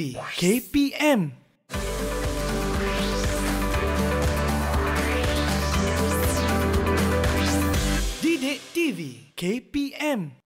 TV KPM. Didik TV KPM.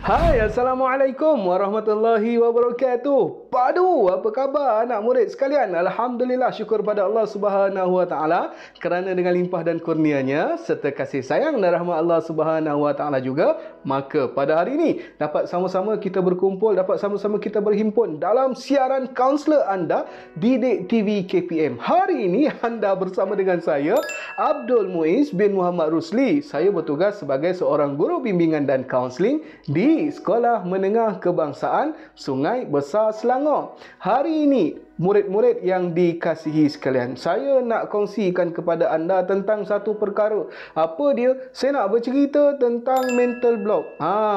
Hai, Assalamualaikum warahmatullahi wabarakatuh. Padu, apa khabar anak murid sekalian? Alhamdulillah, syukur pada Allah Subhanahu wa taala kerana dengan limpah dan kurnianya serta kasih sayang dan rahmat Allah Subhanahu wa taala juga, maka pada hari ini dapat sama-sama kita berkumpul, dapat sama-sama kita berhimpun dalam siaran kaunselor anda Didik TV KPM. Hari ini anda bersama dengan saya Abdul Muiz bin Muhammad Rusli. Saya bertugas sebagai seorang guru bimbingan dan kaunseling di Sekolah Menengah Kebangsaan Sungai Besar Selangor. Hari ini, murid-murid yang dikasihi sekalian, saya nak kongsikan kepada anda tentang satu perkara. Apa dia? Saya nak bercerita tentang mental block.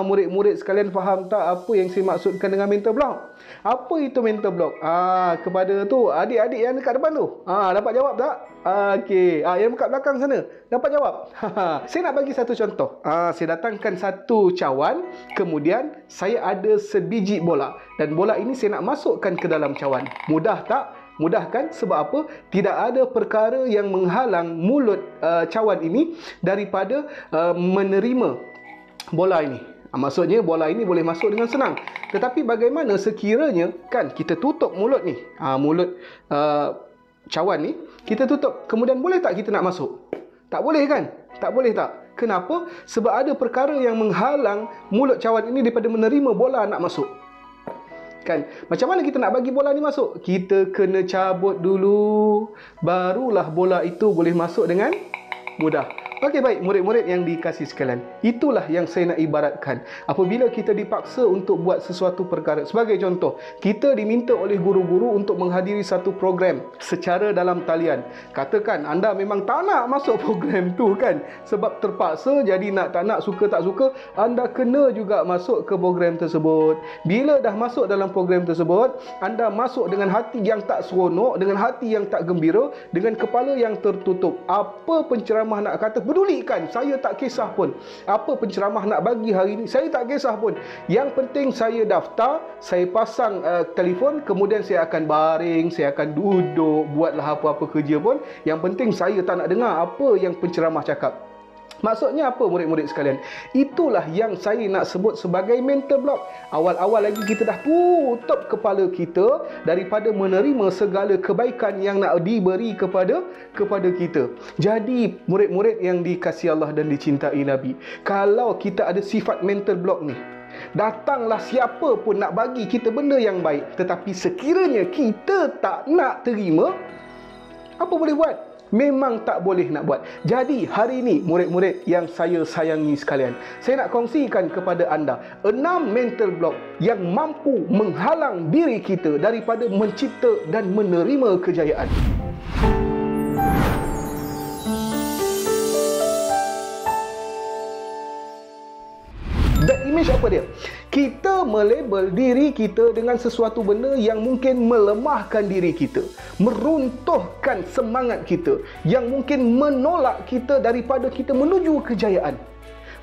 Murid-murid sekalian faham tak apa yang saya maksudkan dengan mental block? Apa itu mental block? Kepada tu adik-adik yang dekat depan tu. Dapat jawab tak? Okey. Yang dekat belakang sana dapat jawab. Saya nak bagi satu contoh. Saya datangkan satu cawan, kemudian saya ada sebiji bola dan bola ini saya nak masukkan ke dalam cawan. Mudah tak? Mudah kan? Sebab apa? Tidak ada perkara yang menghalang mulut cawan ini daripada menerima bola ini. Maksudnya bola ini boleh masuk dengan senang. Tetapi bagaimana sekiranya kan kita tutup mulut ni, mulut cawan ni kita tutup, kemudian boleh tak kita nak masuk? Tak boleh kan? Tak boleh tak? Kenapa? Sebab ada perkara yang menghalang mulut cawan ini daripada menerima bola nak masuk. Kan? Macam mana kita nak bagi bola ni masuk? Kita kena cabut dulu, barulah bola itu boleh masuk dengan mudah. Okey, baik murid-murid yang dikasihi sekalian, itulah yang saya nak ibaratkan apabila kita dipaksa untuk buat sesuatu perkara. Sebagai contoh, kita diminta oleh guru-guru untuk menghadiri satu program secara dalam talian. Katakan anda memang tak nak masuk program tu kan, sebab terpaksa, jadi nak tak nak, suka tak suka, anda kena juga masuk ke program tersebut. Bila dah masuk dalam program tersebut, anda masuk dengan hati yang tak seronok, dengan hati yang tak gembira, dengan kepala yang tertutup. Apa penceramah nak kata, pedulikan, saya tak kisah pun. Apa penceramah nak bagi hari ini, saya tak kisah pun. Yang penting saya daftar, saya pasang telefon, kemudian saya akan baring, saya akan duduk, buatlah apa-apa kerja pun. Yang penting saya tak nak dengar apa yang penceramah cakap. Maksudnya apa murid-murid sekalian? Itulah yang saya nak sebut sebagai mental block. Awal-awal lagi kita dah tutup kepala kita daripada menerima segala kebaikan yang nak diberi kepada kita. Jadi murid-murid yang dikasihi Allah dan dicintai Nabi, kalau kita ada sifat mental block ni, datanglah siapa pun nak bagi kita benda yang baik, tetapi sekiranya kita tak nak terima, apa boleh buat? Memang tak boleh nak buat. Jadi hari ini murid-murid yang saya sayangi sekalian, saya nak kongsikan kepada anda 6 mental block yang mampu menghalang diri kita daripada mencipta dan menerima kejayaan. Bad image apa dia? Kita melabel diri kita dengan sesuatu benda yang mungkin melemahkan diri kita, meruntuhkan semangat kita, yang mungkin menolak kita daripada kita menuju kejayaan.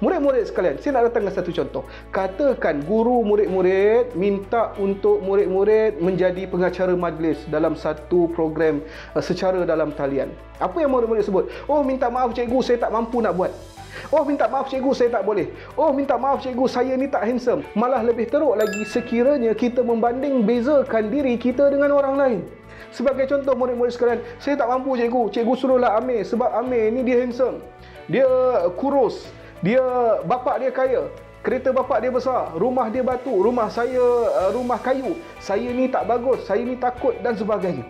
Murid-murid sekalian, saya nak datangkan satu contoh. Katakan guru murid-murid minta untuk murid-murid menjadi pengacara majlis dalam satu program secara dalam talian. Apa yang murid-murid sebut? Oh, minta maaf cikgu, saya tak mampu nak buat. Oh, minta maaf cikgu, saya tak boleh. Oh, minta maaf cikgu, saya ni tak handsome. Malah lebih teruk lagi sekiranya kita membanding bezakan diri kita dengan orang lain. Sebagai contoh murid-murid sekalian, saya tak mampu cikgu, cikgu suruhlah Amir, sebab Amir ni dia handsome, dia kurus, dia bapak dia kaya, kereta bapak dia besar, rumah dia batu, rumah saya rumah kayu, saya ni tak bagus, saya ni takut dan sebagainya.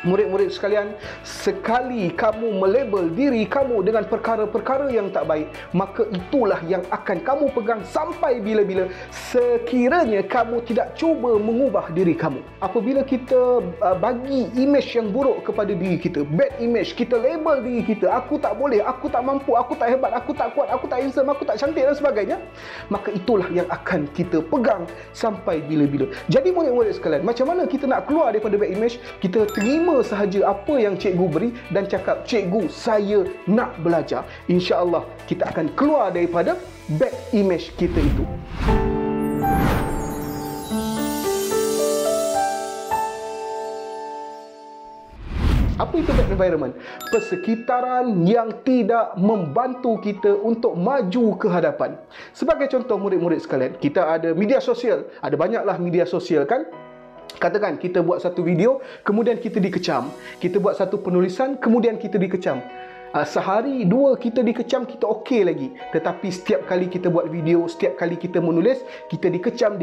Murid-murid sekalian, sekali kamu melabel diri kamu dengan perkara-perkara yang tak baik, maka itulah yang akan kamu pegang sampai bila-bila, sekiranya kamu tidak cuba mengubah diri kamu. Apabila kita bagi image yang buruk kepada diri kita, bad image, kita label diri kita, aku tak boleh, aku tak mampu, aku tak hebat, aku tak kuat, aku tak handsome, aku tak cantik dan sebagainya, maka itulah yang akan kita pegang sampai bila-bila. Jadi murid-murid sekalian, macam mana kita nak keluar daripada bad image? Kita terima terima sahaja apa yang cikgu beri dan cakap, cikgu, saya nak belajar. InsyaAllah kita akan keluar daripada bad image kita itu. Apa itu bad environment? Persekitaran yang tidak membantu kita untuk maju ke hadapan. Sebagai contoh murid-murid sekalian, kita ada media sosial. Ada banyaklah media sosial kan? Katakan kita buat satu video, kemudian kita dikecam. Kita buat satu penulisan, kemudian kita dikecam. Sehari, dua kita dikecam, kita okey lagi. Tetapi setiap kali kita buat video, setiap kali kita menulis, kita dikecam.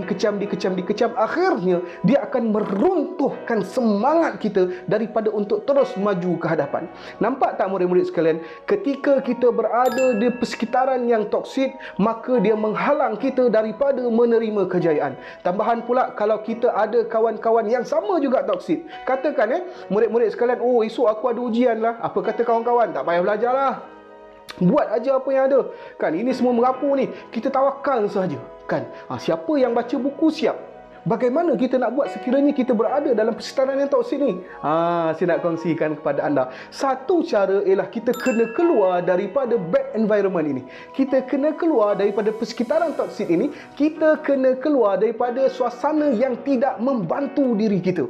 Akhirnya, dia akan meruntuhkan semangat kita daripada untuk terus maju ke hadapan. Nampak tak murid-murid sekalian? Ketika kita berada di persekitaran yang toksik, maka dia menghalang kita daripada menerima kejayaan. Tambahan pula, kalau kita ada kawan-kawan yang sama juga toksik. Katakan murid-murid sekalian, oh esok aku ada ujian lah. Apa kata kawan-kawan? Tak payah belajarlah, buat aja apa yang ada kan. Ini semua merapu ni, kita tawakal sahaja kan. Siapa yang baca buku siap. Bagaimana kita nak buat sekiranya kita berada dalam persekitaran yang toksik ni? Saya nak kongsikan kepada anda. Satu cara ialah kita kena keluar daripada bad environment ini. Kita kena keluar daripada persekitaran toksik ini. Kita kena keluar daripada suasana yang tidak membantu diri kita.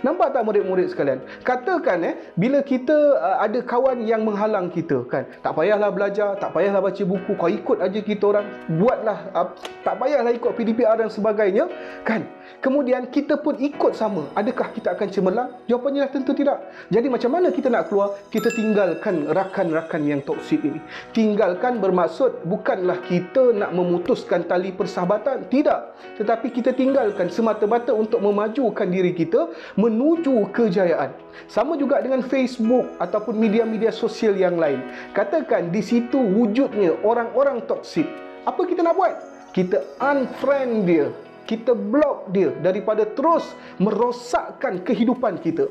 Nampak tak murid-murid sekalian? Katakan bila kita ada kawan yang menghalang kita kan, tak payahlah belajar, tak payahlah baca buku, kau ikut aja kita orang, buatlah, tak payahlah ikut PDPR dan sebagainya kan. Kemudian kita pun ikut sama. Adakah kita akan cemerlang? Jawapannya dah tentu tidak. Jadi macam mana kita nak keluar? Kita tinggalkan rakan-rakan yang toksik ini. Tinggalkan bermaksud bukanlah kita nak memutuskan tali persahabatan, tidak. Tetapi kita tinggalkan semata-mata untuk memajukan diri kita menuju kejayaan. Sama juga dengan Facebook ataupun media-media sosial yang lain. Katakan di situ wujudnya orang-orang toksik. Apa kita nak buat? Kita unfriend dia. Kita block dia daripada terus merosakkan kehidupan kita.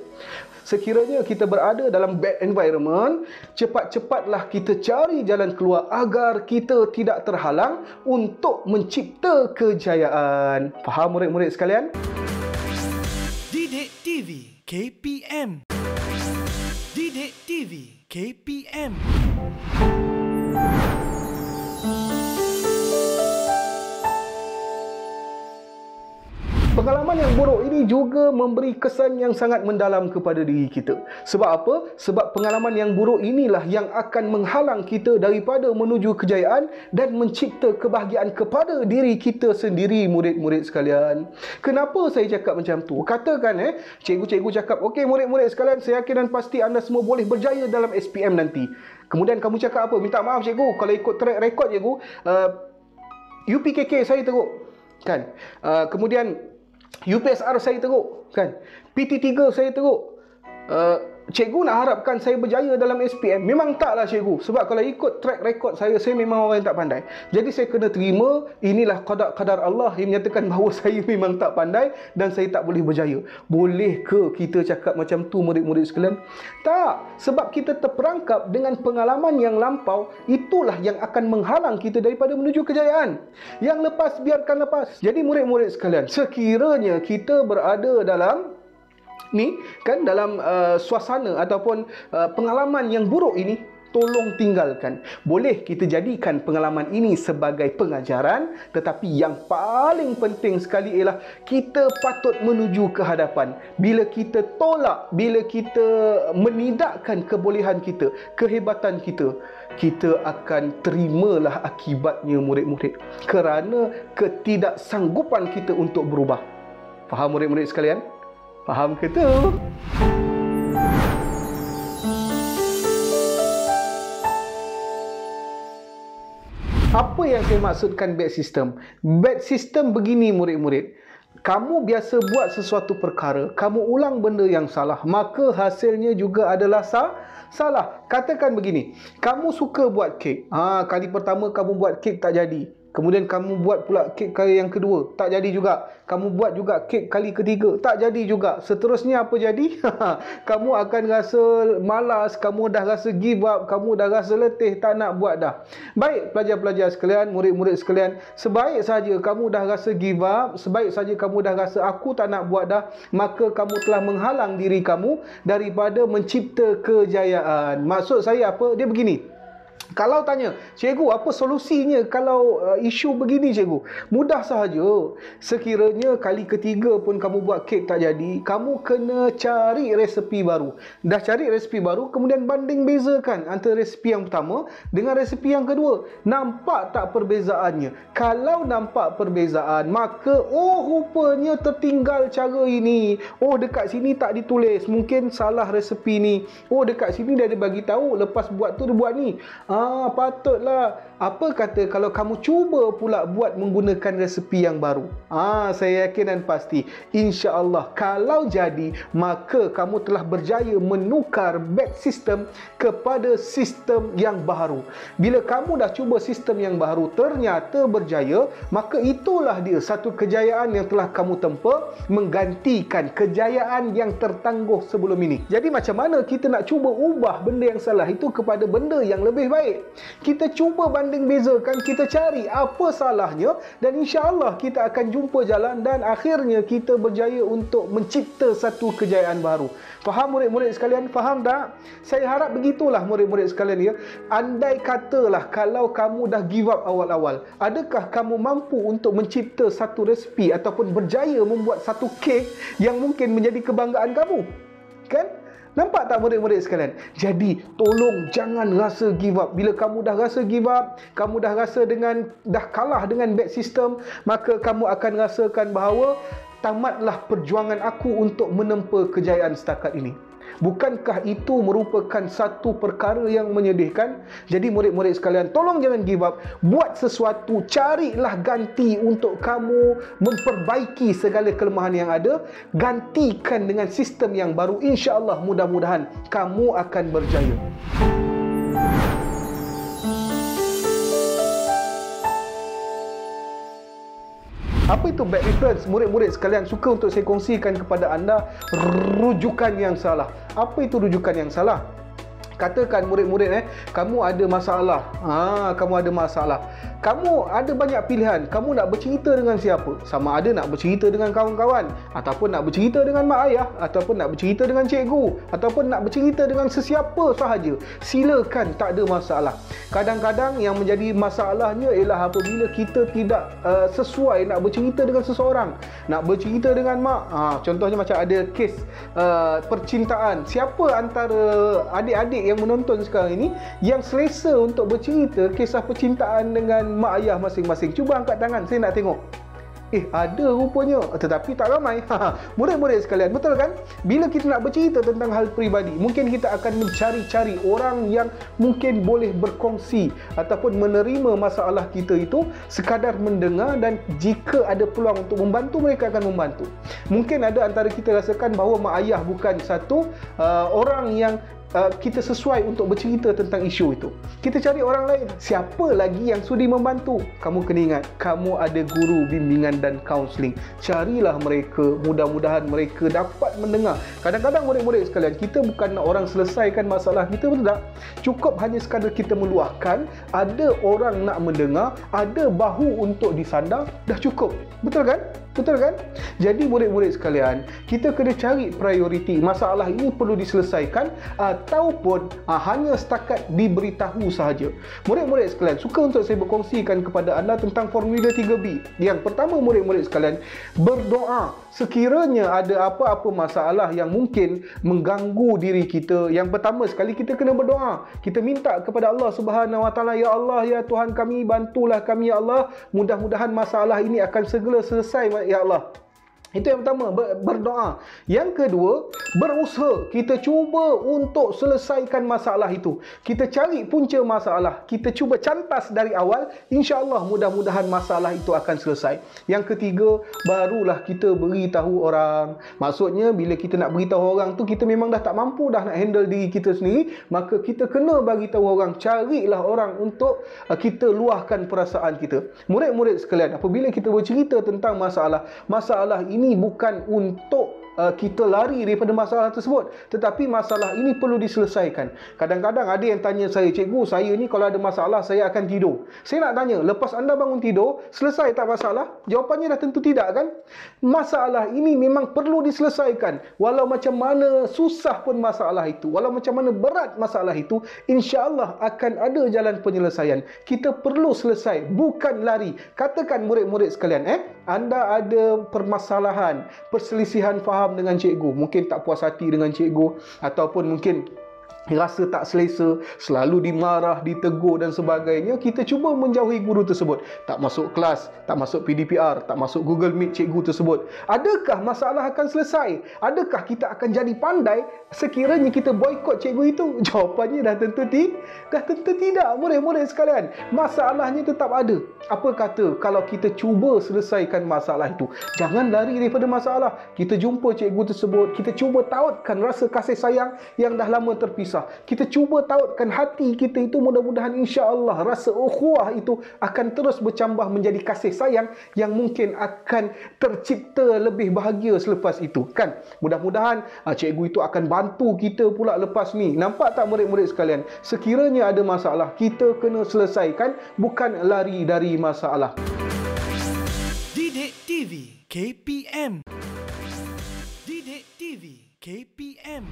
Sekiranya kita berada dalam bad environment, cepat-cepatlah kita cari jalan keluar agar kita tidak terhalang untuk mencipta kejayaan. Faham murid-murid sekalian? Didik TV KPM. Didik TV KPM. Pengalaman yang buruk ini juga memberi kesan yang sangat mendalam kepada diri kita. Sebab apa? Sebab pengalaman yang buruk inilah yang akan menghalang kita daripada menuju kejayaan dan mencipta kebahagiaan kepada diri kita sendiri, murid-murid sekalian. Kenapa saya cakap macam tu? Katakan cikgu-cikgu cakap, okey murid-murid sekalian, saya yakin dan pasti anda semua boleh berjaya dalam SPM nanti. Kemudian kamu cakap apa? Minta maaf cikgu, kalau ikut track record cikgu, UPKK saya teruk kan. Kemudian UPSR saya teruk kan. PT3 saya teruk. Cikgu nak harapkan saya berjaya dalam SPM. Memang taklah cikgu. Sebab kalau ikut track record saya memang orang yang tak pandai. Jadi saya kena terima, inilah qadar Allah yang menyatakan bahawa saya memang tak pandai dan saya tak boleh berjaya. Boleh ke kita cakap macam tu murid-murid sekalian? Tak. Sebab kita terperangkap dengan pengalaman yang lampau, itulah yang akan menghalang kita daripada menuju kejayaan. Yang lepas biarkan lepas. Jadi murid-murid sekalian, sekiranya kita berada dalam dalam suasana ataupun pengalaman yang buruk ini, tolong tinggalkan. Boleh kita jadikan pengalaman ini sebagai pengajaran, tetapi yang paling penting sekali ialah kita patut menuju ke hadapan. Bila kita tolak, bila kita menidakkan kebolehan kita, kehebatan kita, kita akan terimalah akibatnya murid-murid, kerana ketidaksanggupan kita untuk berubah. Faham murid-murid sekalian? Faham ke tu? Apa yang saya maksudkan bad system? Bad system begini murid-murid. Kamu biasa buat sesuatu perkara, kamu ulang benda yang salah, maka hasilnya juga adalah salah. Katakan begini, kamu suka buat kek. Kali pertama kamu buat kek tak jadi. Kemudian kamu buat pula kek kali yang kedua, tak jadi juga. Kamu buat juga kek kali ketiga, tak jadi juga. Seterusnya apa jadi? Kamu akan rasa malas, kamu dah rasa give up, kamu dah rasa letih, tak nak buat dah. Baik pelajar-pelajar sekalian, murid-murid sekalian, sebaik saja kamu dah rasa give up, sebaik saja kamu dah rasa aku tak nak buat dah, maka kamu telah menghalang diri kamu daripada mencipta kejayaan. Maksud saya apa? Dia begini. Kalau tanya, cikgu apa solusinya kalau isu begini cikgu? Mudah sahaja. Sekiranya kali ketiga pun kamu buat kek tak jadi, kamu kena cari resepi baru. Dah cari resepi baru, kemudian banding bezakan antara resepi yang pertama dengan resepi yang kedua. Nampak tak perbezaannya? Kalau nampak perbezaan, maka rupanya tertinggal cara ini. Dekat sini tak ditulis, mungkin salah resepi ni. Dekat sini dah dibagi tahu, lepas buat tu dia buat ni. Patutlah. Apa kata kalau kamu cuba pula buat menggunakan resepi yang baru? Saya yakin dan pasti, insya-Allah kalau jadi, maka kamu telah berjaya menukar back sistem kepada sistem yang baru. Bila kamu dah cuba sistem yang baru ternyata berjaya, maka itulah dia satu kejayaan yang telah kamu tempa, menggantikan kejayaan yang tertangguh sebelum ini. Jadi macam mana kita nak cuba ubah benda yang salah itu kepada benda yang lebih baik? Kita cuba banding bezakan, kita cari apa salahnya, dan insya-Allah kita akan jumpa jalan dan akhirnya kita berjaya untuk mencipta satu kejayaan baru. Faham murid-murid sekalian? Faham tak? Saya harap begitulah murid-murid sekalian ya. Andai katalah kalau kamu dah give up awal-awal, adakah kamu mampu untuk mencipta satu resepi ataupun berjaya membuat satu kek yang mungkin menjadi kebanggaan kamu? Kan? Nampak tak murid-murid sekalian? Jadi tolong jangan rasa give up. Bila kamu dah rasa give up, kamu dah rasa dah kalah dengan back system, maka kamu akan rasakan bahawa tamatlah perjuangan aku untuk menempa kejayaan setakat ini. Bukankah itu merupakan satu perkara yang menyedihkan? Jadi murid-murid sekalian, tolong jangan give up. Buat sesuatu, carilah ganti untuk kamu memperbaiki segala kelemahan yang ada. Gantikan dengan sistem yang baru. InsyaAllah mudah-mudahan kamu akan berjaya. Apa itu bad reference? Murid-murid sekalian, suka untuk saya kongsikan kepada anda rujukan yang salah. Apa itu rujukan yang salah? Katakan murid-murid kamu ada masalah. Kamu ada masalah. Kamu ada banyak pilihan. Kamu nak bercerita dengan siapa? Sama ada nak bercerita dengan kawan-kawan, ataupun nak bercerita dengan mak ayah, ataupun nak bercerita dengan cikgu, ataupun nak bercerita dengan sesiapa sahaja. Silakan, tak ada masalah. Kadang-kadang yang menjadi masalahnya ialah apabila kita tidak sesuai nak bercerita dengan seseorang. Nak bercerita dengan mak. Contohnya macam ada kes percintaan. Siapa antara adik-adik yang menonton sekarang ini yang selesa untuk bercerita kisah percintaan dengan mak ayah masing-masing? Cuba angkat tangan, saya nak tengok. Ada rupanya, tetapi tak ramai. Murid-murid sekalian, betul kan? Bila kita nak bercerita tentang hal peribadi, mungkin kita akan mencari-cari orang yang mungkin boleh berkongsi ataupun menerima masalah kita itu, sekadar mendengar, dan jika ada peluang untuk membantu, mereka akan membantu. Mungkin ada antara kita rasakan bahawa mak ayah bukan satu orang yang kita sesuai untuk bercerita tentang isu itu. Kita cari orang lain. Siapa lagi yang sudi membantu? Kamu kena ingat, kamu ada guru bimbingan dan kaunseling. Carilah mereka, mudah-mudahan mereka dapat mendengar. Kadang-kadang murid-murid sekalian, kita bukan nak orang selesaikan masalah kita, betul tak? Cukup hanya sekadar kita meluahkan, ada orang nak mendengar, ada bahu untuk disandar, dah cukup. Betul kan? Betul kan? Jadi murid-murid sekalian, kita kena cari prioriti. Masalah ini perlu diselesaikan ataupun hanya setakat diberitahu sahaja. Murid-murid sekalian, suka untuk saya berkongsikan kepada anda tentang formula 3B. Yang pertama murid-murid sekalian, berdoa. Sekiranya ada apa-apa masalah yang mungkin mengganggu diri kita, yang pertama sekali kita kena berdoa. Kita minta kepada Allah Subhanahu Wa Taala, ya Allah, ya Tuhan kami, bantulah kami ya Allah. Mudah-mudahan masalah ini akan segera selesai ya Allah. Itu yang pertama, berdoa. Yang kedua, berusaha, kita cuba untuk selesaikan masalah itu. Kita cari punca masalah, kita cuba cantas dari awal, insya-Allah mudah-mudahan masalah itu akan selesai. Yang ketiga, barulah kita beritahu orang. Maksudnya bila kita nak beritahu orang tu, kita memang dah tak mampu dah nak handle diri kita sendiri, maka kita kena bagi tahu orang, carilah orang untuk kita luahkan perasaan kita. Murid-murid sekalian, apabila kita bercerita tentang masalah ini bukan untuk kita lari daripada masalah tersebut, tetapi masalah ini perlu diselesaikan. Kadang-kadang ada yang tanya saya, cikgu, saya ni kalau ada masalah saya akan tidur. Saya nak tanya, lepas anda bangun tidur, selesai tak masalah? Jawapannya dah tentu tidak, kan? Masalah ini memang perlu diselesaikan. Walau macam mana susah pun masalah itu, walau macam mana berat masalah itu, insya-Allah akan ada jalan penyelesaian. Kita perlu selesai, bukan lari. Katakan murid-murid sekalian, anda ada permasalahan, perselisihan faham dengan cikgu, mungkin tak puas hati dengan cikgu, ataupun mungkin rasa tak selesa, selalu dimarah, ditegur dan sebagainya. Kita cuba menjauhi guru tersebut, tak masuk kelas, tak masuk PDPR, tak masuk Google Meet cikgu tersebut. Adakah masalah akan selesai? Adakah kita akan jadi pandai sekiranya kita boikot cikgu itu? Jawapannya dah tentu tidak, murid-murid sekalian. Masalahnya tetap ada. Apa kata kalau kita cuba selesaikan masalah itu? Jangan lari daripada masalah. Kita jumpa cikgu tersebut, kita cuba tautkan rasa kasih sayang yang dah lama terpisah. Kita cuba tautkan hati kita itu, mudah-mudahan insya-Allah rasa ukhuwah itu akan terus bercambah menjadi kasih sayang yang mungkin akan tercipta lebih bahagia selepas itu, kan? Mudah-mudahan cikgu itu akan bantu kita pula lepas ni. Nampak tak murid-murid sekalian? Sekiranya ada masalah, kita kena selesaikan, bukan lari dari masalah. Didik TV KPM. Didik TV KPM.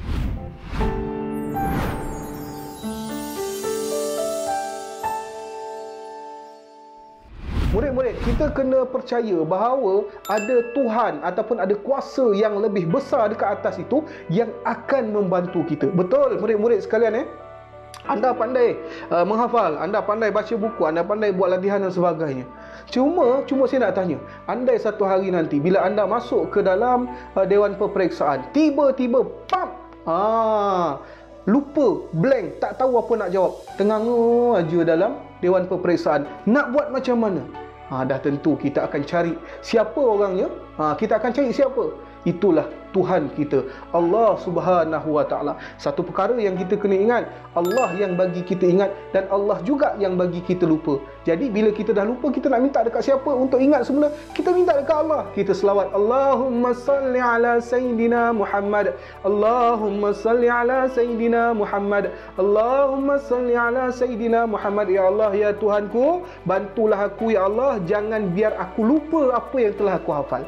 Murid-murid, kita kena percaya bahawa ada Tuhan ataupun ada kuasa yang lebih besar dekat atas itu yang akan membantu kita. Betul murid-murid sekalian, Anda pandai menghafal, anda pandai baca buku, anda pandai buat latihan dan sebagainya. Cuma saya nak tanya, andai satu hari nanti bila anda masuk ke dalam Dewan Peperiksaan, tiba-tiba lupa, blank, tak tahu apa nak jawab, tenganga aja dalam Dewan Peperiksaan, nak buat macam mana? Dah tentu kita akan cari siapa orangnya. Kita akan cari siapa? Itulah Tuhan kita, Allah Subhanahu Wa Taala. Satu perkara yang kita kena ingat, Allah yang bagi kita ingat dan Allah juga yang bagi kita lupa. Jadi bila kita dah lupa, kita nak minta dekat siapa untuk ingat semula? Kita minta dekat Allah. Kita selawat, Allahumma salli ala Sayyidina Muhammad, Allahumma salli ala Sayyidina Muhammad, Allahumma salli ala Sayyidina Muhammad. Ya Allah, ya Tuhanku, bantulah aku ya Allah, jangan biar aku lupa apa yang telah aku hafal.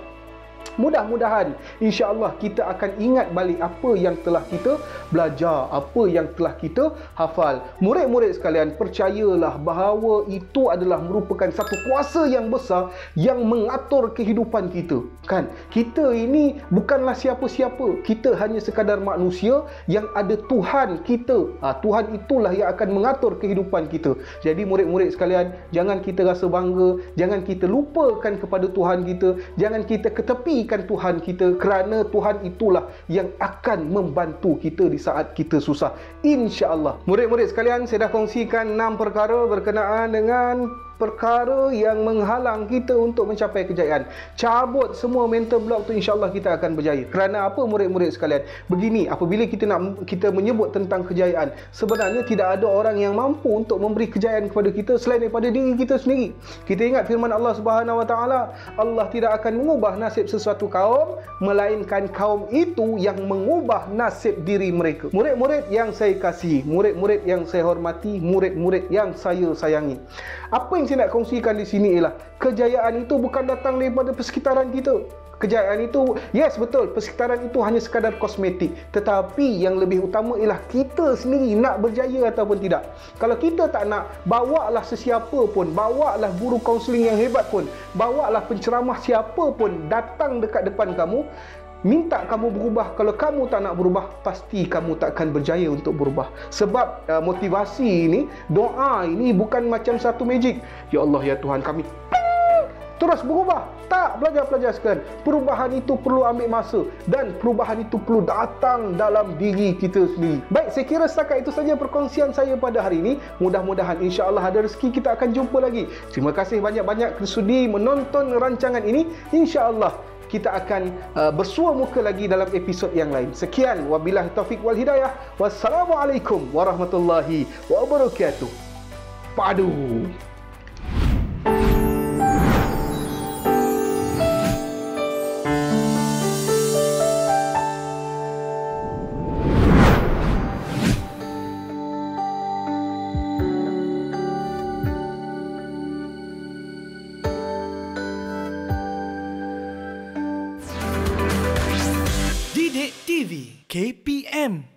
Mudah-mudahan insya-Allah kita akan ingat balik apa yang telah kita belajar, apa yang telah kita hafal. Murid-murid sekalian, percayalah bahawa itu adalah merupakan satu kuasa yang besar yang mengatur kehidupan kita, kan? Kita ini bukanlah siapa-siapa. Kita hanya sekadar manusia yang ada Tuhan kita. Tuhan itulah yang akan mengatur kehidupan kita. Jadi murid-murid sekalian, jangan kita rasa bangga, jangan kita lupakan kepada Tuhan kita, jangan kita ketepikan Tuhan kita, kerana Tuhan itulah yang akan membantu kita di saat kita susah, insya-Allah. Murid-murid sekalian, saya dah kongsikan 6 perkara berkenaan dengan perkara yang menghalang kita untuk mencapai kejayaan. Cabut semua mental block tu, insya-Allah kita akan berjaya. Kerana apa murid-murid sekalian? Begini, apabila kita menyebut tentang kejayaan, sebenarnya tidak ada orang yang mampu untuk memberi kejayaan kepada kita selain daripada diri kita sendiri. Kita ingat firman Allah Subhanahu Wa Taala, Allah tidak akan mengubah nasib sesuatu kaum melainkan kaum itu yang mengubah nasib diri mereka. Murid-murid yang saya kasihi, murid-murid yang saya hormati, murid-murid yang saya sayangi, apa yang saya nak kongsikan di sini ialah kejayaan itu bukan datang daripada persekitaran kita. Kejayaan itu, yes betul, persekitaran itu hanya sekadar kosmetik, tetapi yang lebih utama ialah kita sendiri nak berjaya ataupun tidak. Kalau kita tak nak, bawalah sesiapa pun, bawalah guru kaunseling yang hebat pun, bawalah penceramah siapa pun datang dekat depan kamu, minta kamu berubah. Kalau kamu tak nak berubah, pasti kamu tak akan berjaya untuk berubah. Sebab motivasi ini, doa ini bukan macam satu magic. Ya Allah, ya Tuhan kami, terus berubah. Tak, pelajar-pelajar sekalian. Perubahan itu perlu ambil masa dan perubahan itu perlu datang dalam diri kita sendiri. Baik, saya kira setakat itu saja perkongsian saya pada hari ini. Mudah-mudahan insya-Allah ada rezeki kita akan jumpa lagi. Terima kasih banyak-banyak sudi menonton rancangan ini. Insya-Allah kita akan bersua muka lagi dalam episod yang lain. Sekian, wabillahi taufik wal hidayah. Wassalamualaikum warahmatullahi wabarakatuh. Padu. Didik TV KPM